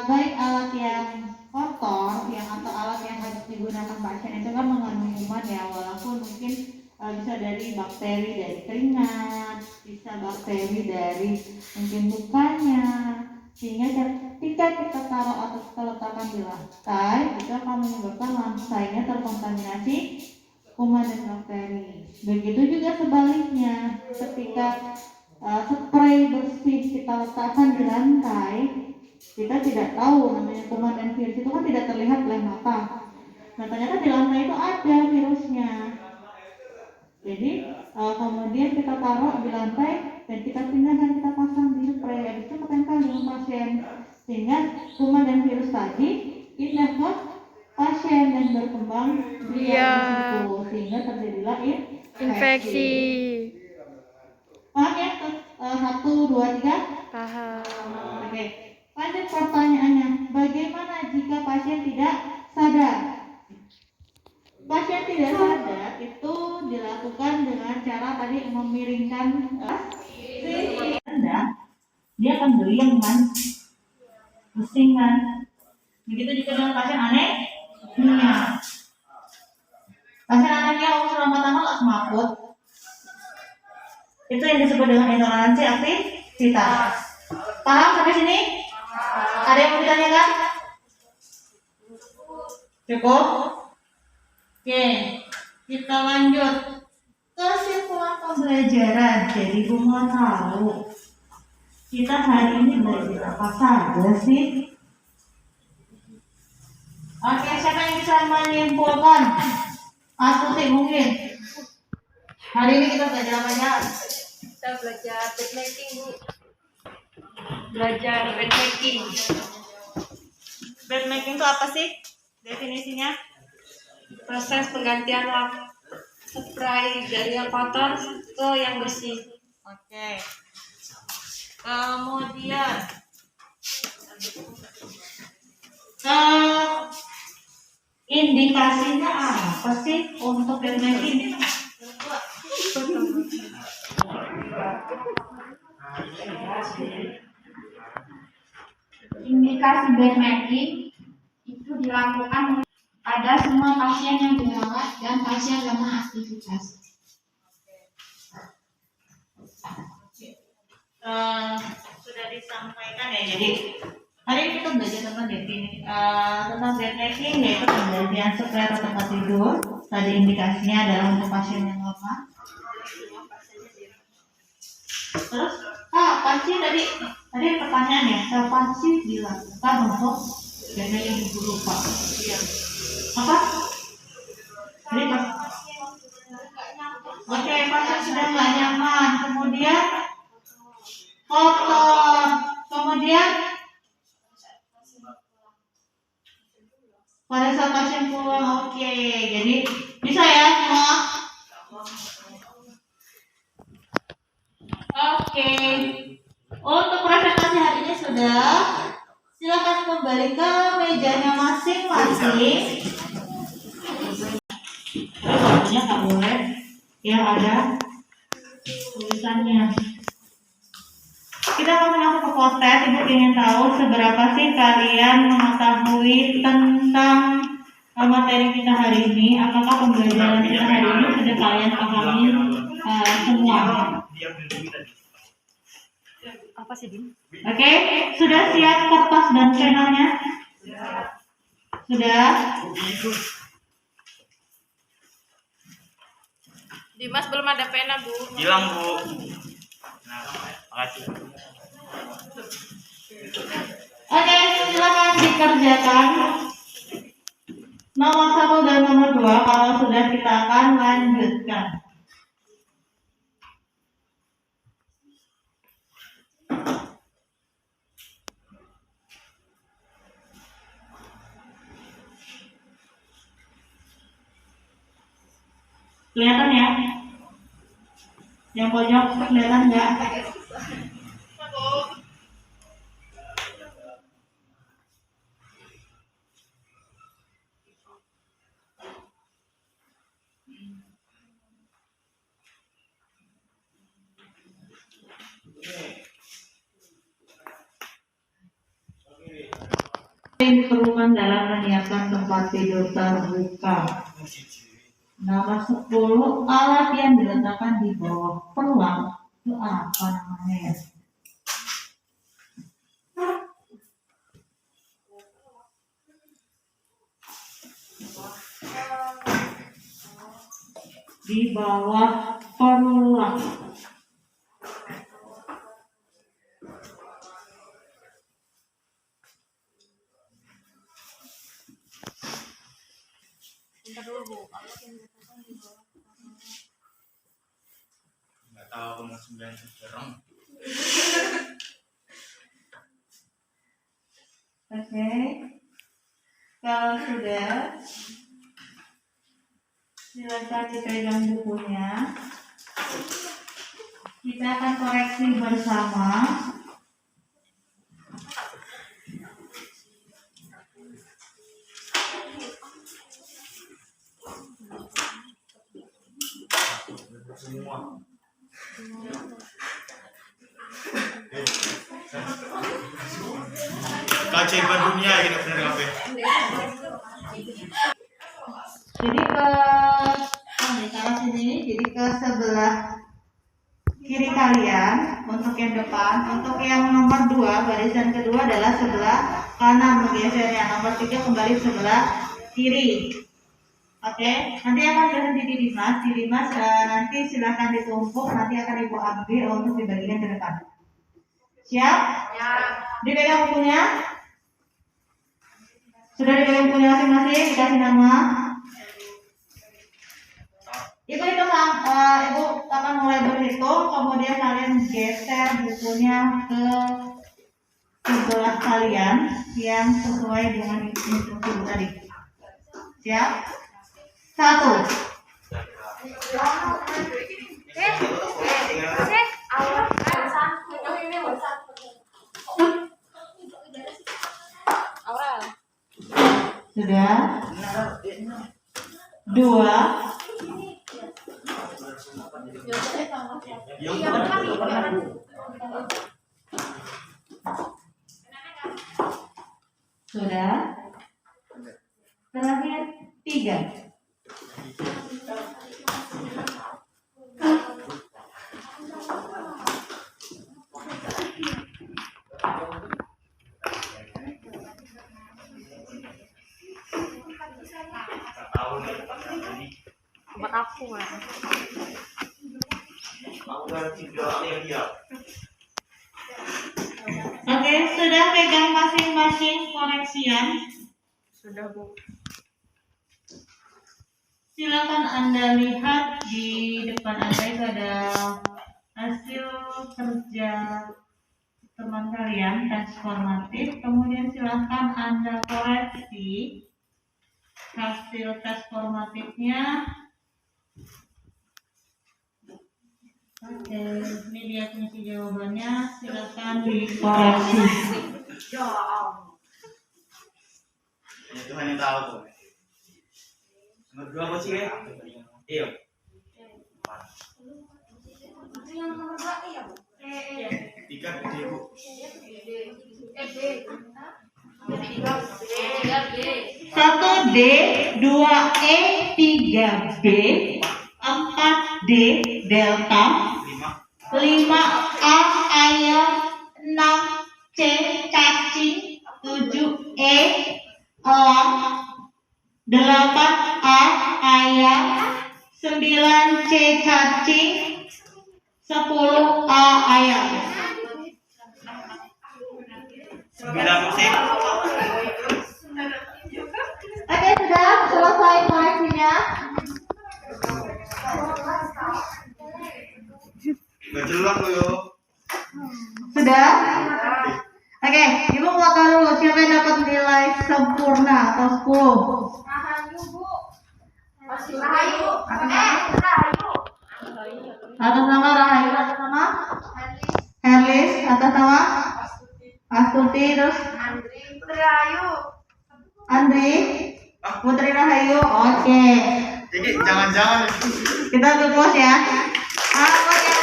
C: baik alat yang kotor, atau alat yang harus digunakan pasien itu kan mengandung kuman ya, walaupun mungkin bisa dari bakteri dari keringat, bisa bakteri dari mungkin lukanya, sehingga ketika kita taruh atau kita letakkan di lantai itu akan menyebabkan lantainya terkontaminasi kuman dan bakteri. Begitu juga sebaliknya, ketika spray bersih kita letakkan di lantai, kita tidak tahu namanya kuman dan virus itu kan tidak terlihat oleh mata. Nah ternyata di lantai itu ada virusnya. Jadi kemudian kita taruh di lantai dan kita pindahkan, kita pasang di spray, habis itu ketempel dengan pasien, sehingga kuman dan virus tadi pindah ke pasien dan berkembang biak di situ, sehingga terjadilah
G: Infeksi.
C: Paham ya? 1, 2, 3.
G: Paham.
C: Oke. Lanjut pertanyaannya, bagaimana jika pasien tidak sadar? Pasien tidak sadar itu dilakukan dengan cara tadi memiringkan dia akan geliang kan, pusing kan. Begitu juga dengan pasien anemia. Pasien anemia umur pertama nggak semaput. Itu yang disebut dengan intoleransi aktivitas. Paham sampai sini? Ada yang mau ditanyakan? Cukup? Oke, kita lanjut. Kesimpulan pembelajaran. Jadi Bunga tahu kita hari ini belajar apa saja sih? Oke, siapa yang bisa menyimpulkan? Asuti mungkin. Hari ini kita belajar apa ya?
F: Kita belajar backmaking, Bu. Belajar backmaking.
C: Backmaking itu apa sih? Definisinya?
F: Proses penggantian spray dari yang kotor ke yang bersih.
C: Oke. Kemudian indikasinya apa sih untuk backmaking?
A: Indikasi backmaking itu dilakukan pada semua pasien yang dirawat dan pasien lemah aktivitas.
C: Sudah disampaikan ya, jadi hari ini kita belajar tentang tentang backmaking, yaitu penggantian spray atau tempat tidur. Tadi indikasinya adalah untuk pasien yang lemah. Terus kapan sih tadi pertanyaan ya, kapan sih dilakukan untuk backmaking? Ibu lupa. Apa? Jadi oke, pasien sudah nggak nyaman, kemudian kotor, kemudian pada saat pasien pulang. Oke, jadi bisa ya semua. Oke, untuk presentasi hari ini sudah. Silakan kembali ke mejanya masing-masing. Bukunya tak boleh yang ada tulisannya. Kita akan masuk ke potes. Ibu ingin tahu seberapa sih kalian mengetahui tentang materi kita hari ini. Apakah pembelajaran kita hari ini sudah kalian pahami semua?
F: Apa sih, Din?
C: Oke, sudah siap kertas dan penanya? Sudah?
F: Dimas belum ada pena, Bu.
D: Bilang, Bu. Nah, makasih.
C: Oke, silakan dikerjakan. Nomor 1 dan nomor 2, kalau sudah kita akan lanjutkan. Kelihatan ya? Yang pojok kelihatan nggak? Itu keperluan dalam menyiapkan tempat tidur terbuka. Nomor 10, alat yang diletakkan di bawah pelang itu apa namanya ya? Di bawah pelang.
D: Nggak tahu aku mau 9 sekarang.
C: Oke. Kalau sudah, silakan dipegang bukunya. Kita akan koreksi bersama.
D: Semua. Keajaiban dunia gitu bener kabeh.
C: Jadi ke sini, jadi ke sebelah kiri kalian untuk yang depan. Untuk yang nomor 2, barisan kedua adalah sebelah kanan bergesernya. Nomor 3 kembali sebelah kiri. Oke, nanti akan berhenti di Dimas. Nanti silakan ditumpuk. Nanti akan Ibu ambil untuk dibagikan ke depan. Siap?
F: Ya.
C: Dipegang bukunya? Sudah dipegang bukunya masing-masing? Dikasih nama? Ibu hitung, Ibu akan mulai berhitung, kemudian kalian geser bukunya ke sebelah kalian yang sesuai dengan instruksi tadi. Siap? 1. Sudah? 2. Sudah? Terakhir 3.
F: Buat aku lah.
C: Oke, sudah pegang masing-masing koreksian?
F: Sudah, Bu.
C: Silakan Anda lihat di depan Anda itu ada hasil kerja teman kalian transformatif. Kemudian silakan Anda koreksi hasil tes formatifnya. Oke, ini dia kunci jawabannya. Silakan dikoreksi.
D: Ya Tuhan yang tahu tuh. Nomor 2 apa sih ya? Iya.
F: Yang nomor 2 ya, Bu.
D: 3 gede, Bu.
C: 1D, 2E, 3B, 4D delta, 5A ayam, 6C cacing, 7E elang, 8A ayam, 9C cacing, 10A ayam.
D: 9 musik.
C: Oke, sudah selesai koreksinya.
B: Gak jelas lo yo.
C: Sudah? Oke, Ibu mau tahu dulu siapa yang dapat nilai sempurna atau 10?
F: Rahayu, Bu. Rahayu.
C: Rahayu. Atas nama Rahayu, atas nama Herlis, atas nama Astuti, terus Andri, Putri Rahayu. Oke.
B: Jadi jangan-jangan
C: Kita tutup ya. Buat yang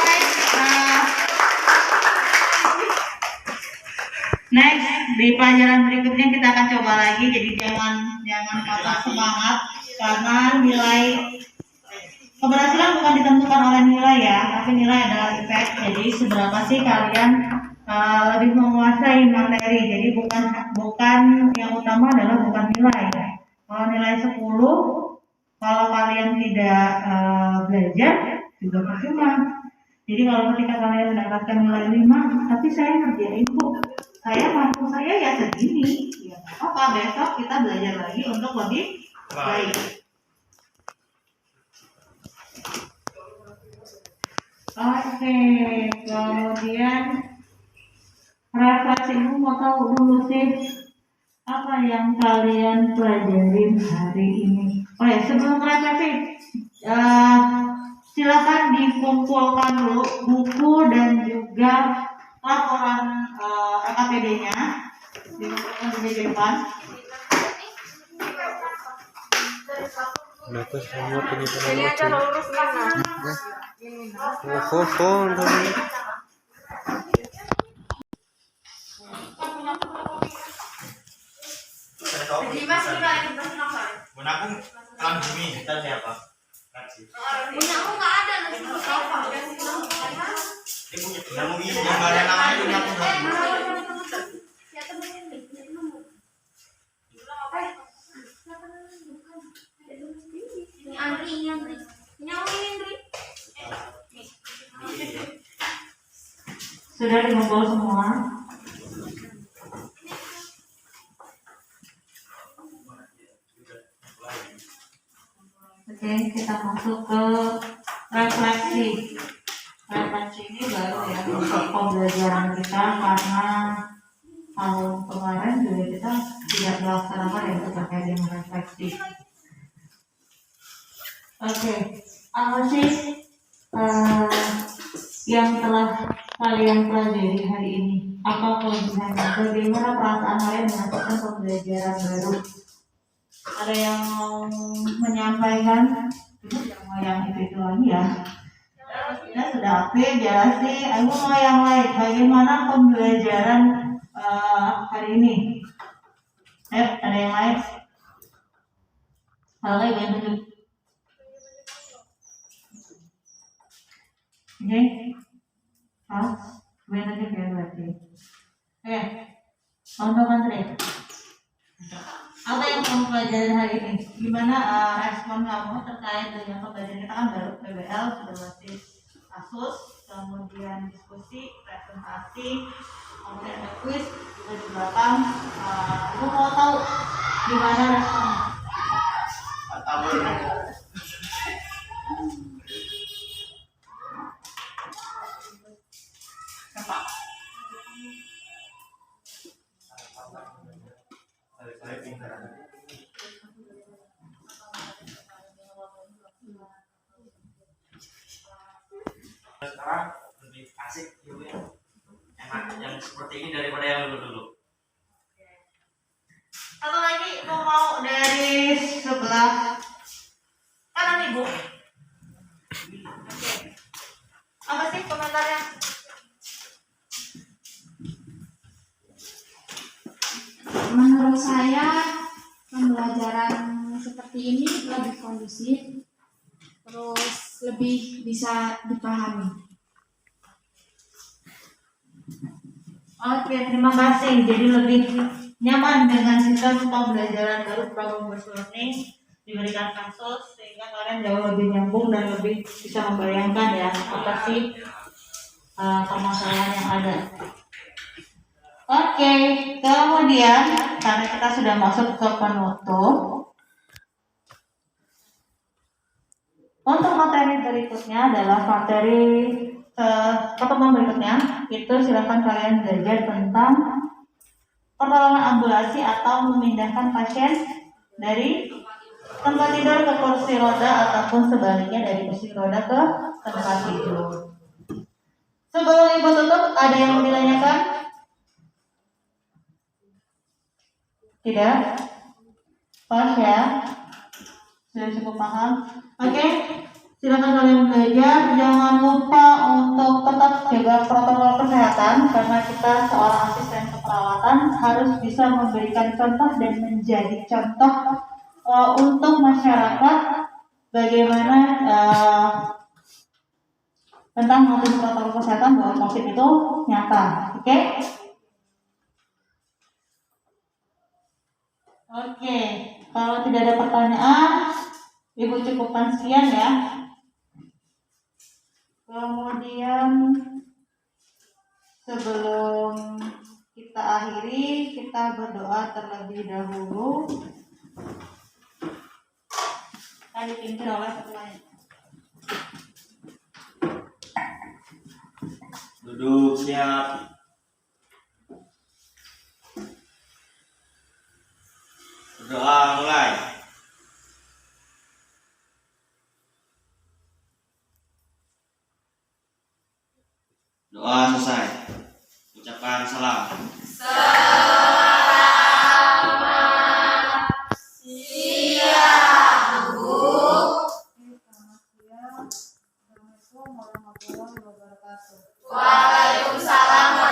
C: next, di pelajaran berikutnya kita akan coba lagi, jadi jangan patah semangat karena nilai keberhasilan bukan ditentukan oleh nilai ya, tapi nilai adalah efek. Jadi seberapa sih kalian lebih menguasai materi. Jadi bukan yang utama adalah bukan nilai. Kalau nilai 10, kalau kalian tidak belajar juga percuma. Jadi kalau ketika kalian mendapatkan nilai 5, tapi saya ngerjain bu, saya mampu saya ya segini, ya apa besok kita belajar lagi untuk lebih baik. Oke, kemudian refleksimu mau tahu dulu sih apa yang kalian pelajarin hari ini. Oh ya, sebelum refleksi, silakan dikumpulkan dulu buku dan juga laporan LKPD-nya dikumpulkan di depan.
I: Kenapa semua penyesuaian
F: Ini aja lurus kan? Dimas sudah ini berapa?
D: Bun aku kelam bumi, kita siapa?
F: Punya aku nggak ada nanti berapa?
D: Dia punya yang mau yang nggak ada namanya punya aku nggak.
F: Ya temenin deh, ini Andri, ini Andri. Ini Andri.
C: Sudah dikumpul semua. Oke, kita masuk ke refleksi. Refleksi ini baru ya untuk pembelajaran kita karena tahun kemarin juga kita tidak melaksanakan yang terkait dengan refleksi. Oke, apa sih yang telah kalian pelajari hari ini? Apa kelebihannya? Bagaimana perasaan kalian melakukan pembelajaran baru? Ada yang mau menyampaikan? Yang itu lagi ya. Ya sudah aktif, jelasin. Aku mau yang lain. Bagaimana pembelajaran hari ini? Ada yang lain? Kalau yang tunjuk. Oke, gue aja kayak berarti. Oke, untuk Andre, apa yang kamu pelajari hari ini? Gimana respon kamu terkait dengan pembelajaran kita kan baru PBL sudah basis kasus, kemudian diskusi, presentasi, kemudian ada quiz juga di belakang. Aku mau tahu gimana responnya.
D: Sekarang lebih asik gitu ya, enak yang seperti ini daripada yang dulu.
C: Satu lagi aku mau dari sebelah kanan ibu. Oke. Apa sih komentarnya?
A: Menurut saya pembelajaran seperti ini lebih kondusif, terus lebih bisa dipahami.
C: Oke, terima kasih. Jadi lebih nyaman dengan sistem pembelajaran baru program berlearning diberikan kasus sehingga kalian jauh lebih nyambung dan lebih bisa membayangkan ya apa sih permasalahan yang ada. Oke, kemudian karena kita sudah masuk ke penutup, untuk materi berikutnya adalah materi pertemuan berikutnya itu silakan kalian belajar tentang pertolongan ambulasi atau memindahkan pasien dari tempat tidur ke kursi roda ataupun sebaliknya dari kursi roda ke tempat tidur. Sebelum ibu tutup, ada yang mau ditanyakan? Tidak? Pas ya? Sudah cukup paham? Oke, silakan kalian belajar. Jangan lupa untuk tetap jaga protokol kesehatan karena kita seorang asisten keperawatan. keperawatan harus bisa memberikan contoh dan menjadi contoh untuk masyarakat bagaimana tentang mematuhi protokol kesehatan bahwa COVID itu nyata. Oke? Oke, kalau tidak ada pertanyaan, Ibu cukupkan sekian ya. Kemudian sebelum kita akhiri, kita berdoa terlebih dahulu. Akan dipimpin oleh ketua.
D: Duduk siap. Berdoa mulai. Doa selesai. Ucapkan salam.
C: Assalamualaikum warahmatullahi wabarakatuh.
F: Waalaikumsalam